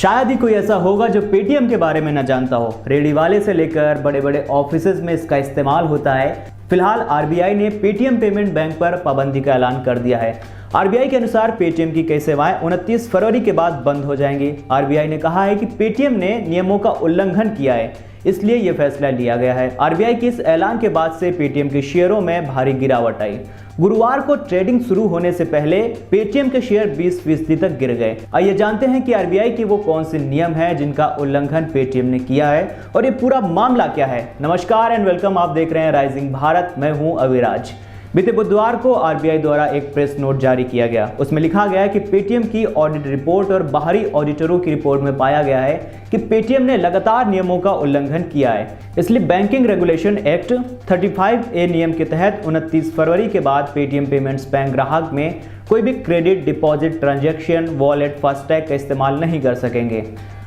शायद ही कोई ऐसा होगा जो पेटीएम के बारे में न जानता हो। रेडी वाले से लेकर बड़े बड़े ऑफिसेज में इसका इस्तेमाल होता है। फिलहाल आरबीआई ने पेटीएम पेमेंट बैंक पर पाबंदी का ऐलान कर दिया है। आरबीआई के अनुसार पेटीएम की कई सेवाएं 29 फरवरी के बाद बंद हो जाएंगी। आरबीआई ने कहा है कि पेटीएम ने नियमों का उल्लंघन किया है, इसलिए यह फैसला लिया गया है। आरबीआई के इस ऐलान के बाद से पेटीएम के शेयरों में भारी गिरावट आई। गुरुवार को ट्रेडिंग शुरू होने से पहले पेटीएम के शेयर 20% तक गिर गए। आइए जानते हैं कि आरबीआई के वो कौन से नियम हैं जिनका उल्लंघन पेटीएम ने किया है और ये पूरा मामला क्या है। नमस्कार एंड वेलकम, आप देख रहे हैं राइजिंग भारत। मैं हूं अविराज। बीते बुधवार को आरबीआई द्वारा एक प्रेस नोट जारी किया गया। उसमें लिखा गया है कि पेटीएम की ऑडिट रिपोर्ट और बाहरी ऑडिटरों की रिपोर्ट में पाया गया है कि पेटीएम ने लगातार नियमों का उल्लंघन किया है। इसलिए बैंकिंग रेगुलेशन एक्ट 35A नियम के तहत 29 फरवरी के बाद पेटीएम पेमेंट्स बैंक ग्राहक में कोई भी credit, deposit, transaction, wallet, FASTag का इस्तेमाल नहीं कर सकेंगे।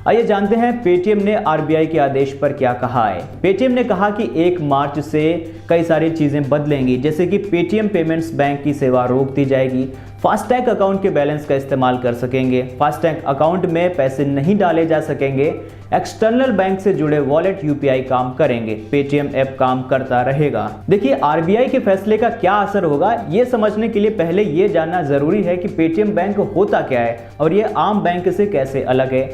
आइए जानते हैं पेटीएम ने आरबीआई के आदेश पर क्या कहा है। पेटीएम ने कहा कि 1 मार्च से कई सारी चीजें बदलेंगी, जैसे कि पेटीएम पेमेंट्स बैंक की सेवा रोक दी जाएगी। फास्टैग अकाउंट के बैलेंस का इस्तेमाल कर सकेंगे। फास्टैग अकाउंट में पैसे नहीं डाले जा सकेंगे। एक्सटर्नल बैंक से जुड़े वॉलेट यूपीआई काम करेंगे। पेटीएम ऐप काम करता रहेगा। देखिए, आरबीआई के फैसले का क्या असर होगा, ये समझने के लिए पहले ये जानना जरूरी है कि पेटीएम बैंक होता क्या है और ये आम बैंक से कैसे अलग है।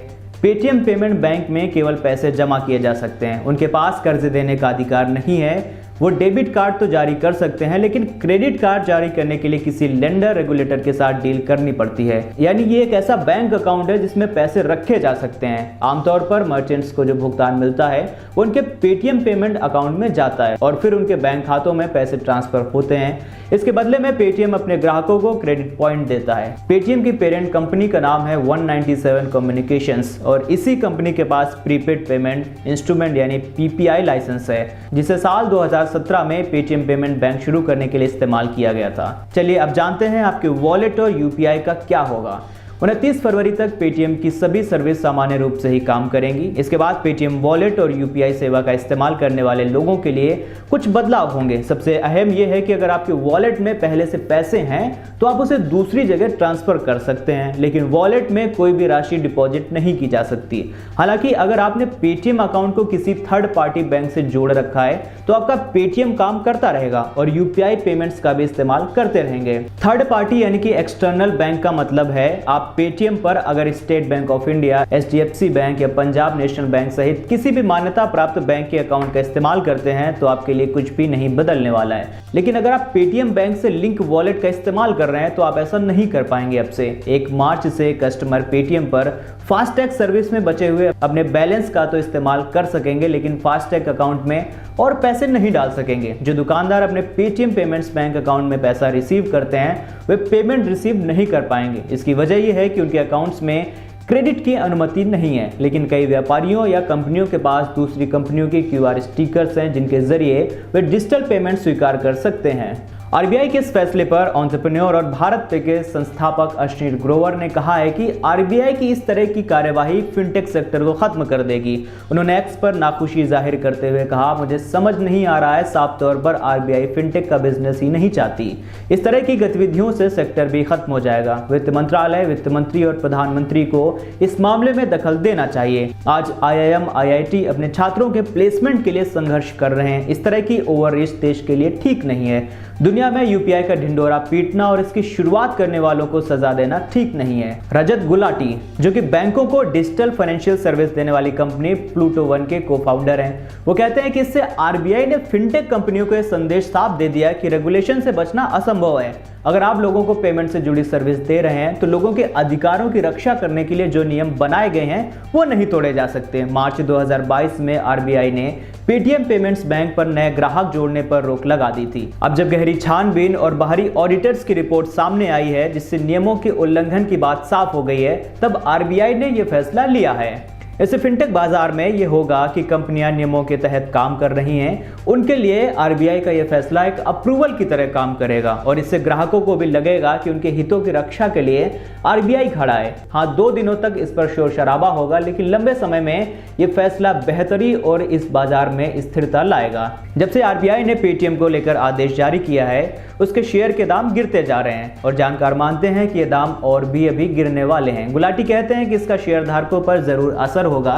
पेटीएम पेमेंट बैंक में केवल पैसे जमा किए जा सकते हैं। उनके पास कर्ज देने का अधिकार नहीं है। वो डेबिट कार्ड तो जारी कर सकते हैं, लेकिन क्रेडिट कार्ड जारी करने के लिए किसी लेंडर रेगुलेटर के साथ डील करनी पड़ती है। यानी ये एक ऐसा बैंक अकाउंट है जिसमें पैसे रखे जा सकते हैं। आमतौर पर मर्चेंट्स को जो भुगतान मिलता है वो उनके पेटीएम पेमेंट अकाउंट में जाता है और फिर उनके बैंक खातों में पैसे ट्रांसफर होते हैं। इसके बदले में पेटीएम अपने ग्राहकों को क्रेडिट पॉइंट देता है। पेटीएम की पेरेंट कंपनी का नाम है 197 कम्युनिकेशंस और इसी कंपनी के पास प्रीपेड पेमेंट इंस्ट्रूमेंट यानी पीपीआई लाइसेंस है, जिसे साल 2017 में पेटीएम पेमेंट बैंक शुरू करने के लिए इस्तेमाल किया गया था। चलिए अब जानते हैं आपके वॉलेट और यूपीआई का क्या होगा। 29 फरवरी तक पेटीएम की सभी सर्विस सामान्य रूप से ही काम करेंगी। इसके बाद पेटीएम वॉलेट और यूपीआई सेवा का इस्तेमाल करने वाले लोगों के लिए कुछ बदलाव होंगे। सबसे अहम यह है कि अगर आपके वॉलेट में पहले से पैसे हैं तो आप उसे दूसरी जगह ट्रांसफर कर सकते हैं, लेकिन वॉलेट में कोई भी राशि डिपॉजिट नहीं की जा सकती। हालांकि अगर आपने पेटीएम अकाउंट को किसी थर्ड पार्टी बैंक से जोड़ रखा है तो आपका पेटीएम काम करता रहेगा और यूपीआई पेमेंट्स का भी इस्तेमाल करते रहेंगे। थर्ड पार्टी यानी कि एक्सटर्नल बैंक का मतलब है आप पेटीएम पर अगर state bank of India, HDFC bank या पंजाब नेशनल बैंक सहित किसी भी मान्यता प्राप्त बैंक के अकाउंट का इस्तेमाल करते हैं तो आपके लिए कुछ भी नहीं बदलने वाला है। लेकिन अगर आप पेटीएम बैंक से लिंक वॉलेट का इस्तेमाल कर रहे हैं तो आप ऐसा नहीं कर पाएंगे। अब से 1 मार्च से कस्टमर पेटीएम पर फास्टैग सर्विस में बचे हुए अपने बैलेंस का तो इस्तेमाल कर सकेंगे, लेकिन फास्टैग अकाउंट में और पैसे नहीं डाल सकेंगे। जो दुकानदार अपने पेटीएम पेमेंट्स बैंक अकाउंट में पैसा रिसीव करते हैं वे पेमेंट रिसीव नहीं कर पाएंगे। इसकी वजह यह है कि उनके अकाउंट्स में क्रेडिट की अनुमति नहीं है, लेकिन कई व्यापारियों या कंपनियों के पास दूसरी कंपनियों के क्यूआर स्टिकर्स हैं जिनके जरिए वे डिजिटल पेमेंट स्वीकार कर सकते हैं। आरबीआई के इस फैसले पर एंटरप्रेन्योर और भारत पे के संस्थापक अश्नीर ग्रोवर ने कहा है कि आरबीआई की इस तरह की कार्यवाही फिनटेक सेक्टर को खत्म कर देगी। उन्होंने एक्स पर नाखुशी जाहिर करते हुए कहा, मुझे समझ नहीं आ रहा है, साफ तौर पर आरबीआई फिनटेक का बिजनेस ही नहीं चाहती। इस तरह की गतिविधियों से सेक्टर भी खत्म हो जाएगा। वित्त मंत्रालय, वित्त मंत्री और प्रधानमंत्री को इस मामले में दखल देना चाहिए। आज आईआईएम, आईआईटी अपने छात्रों के प्लेसमेंट के लिए संघर्ष कर रहे हैं। इस तरह की ओवर रीच देश के लिए ठीक नहीं है। दुनिया में यूपीआई का ढिंडोरा पीटना और इसकी शुरुआत करने वालों को सजा देना ठीक नहीं है। रजत गुलाटी, जो कि बैंकों को डिजिटल फाइनेंशियल सर्विस देने वाली कंपनी प्लूटो वन के को-फाउंडर हैं, वो कहते हैं कि इससे आरबीआई ने फिनटेक कंपनियों को यह संदेश साफ दे दिया कि रेगुलेशन से बचना असंभव है। अगर आप लोगों को पेमेंट से जुड़ी सर्विस दे रहे हैं तो लोगों के अधिकारों की रक्षा करने के लिए जो नियम बनाए गए हैं वो नहीं तोड़े जा सकते। मार्च 2022 में आरबीआई ने पेटीएम पेमेंट्स बैंक पर नए ग्राहक जोड़ने पर रोक लगा दी थी। अब जब गहरी छानबीन और बाहरी ऑडिटर्स की रिपोर्ट सामने आई है जिससे नियमों के उल्लंघन की बात साफ हो गई है, तब आरबीआई ने यह फैसला लिया है। इससे फिनटेक बाजार में ये होगा कि कंपनियां नियमों के तहत काम कर रही हैं, उनके लिए आरबीआई का ये फैसला एक अप्रूवल की तरह काम करेगा और इससे ग्राहकों को भी लगेगा कि उनके हितों की रक्षा के लिए आरबीआई खड़ा है। हाँ, 2 दिनों तक इस पर शोर शराबा होगा, लेकिन लंबे समय में ये फैसला बेहतरी और इस बाजार में स्थिरता लाएगा। जब से आरबीआई ने पेटीएम को लेकर आदेश जारी किया है, उसके शेयर के दाम गिरते जा रहे हैं और जानकार मानते हैं कि ये दाम और भी अभी गिरने वाले हैं। गुलाटी कहते हैं कि इसका शेयर धारकों पर जरूर असर होगा।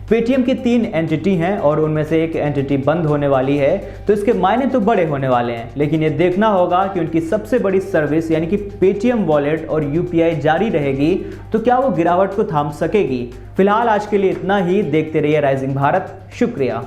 पेटीएम की 3 एंटिटी हैं और उनमें से एक एंटिटी बंद होने वाली है, तो इसके मायने तो बड़े होने वाले हैं, लेकिन ये देखना होगा कि उनकी सबसे बड़ी सर्विस यानी कि पेटीएम वॉलेट और यूपीआई जारी रहेगी तो क्या वो गिरावट को थाम सकेगी। फिलहाल आज के लिए इतना ही। देखते रहिए राइजिंग भारत। शुक्रिया।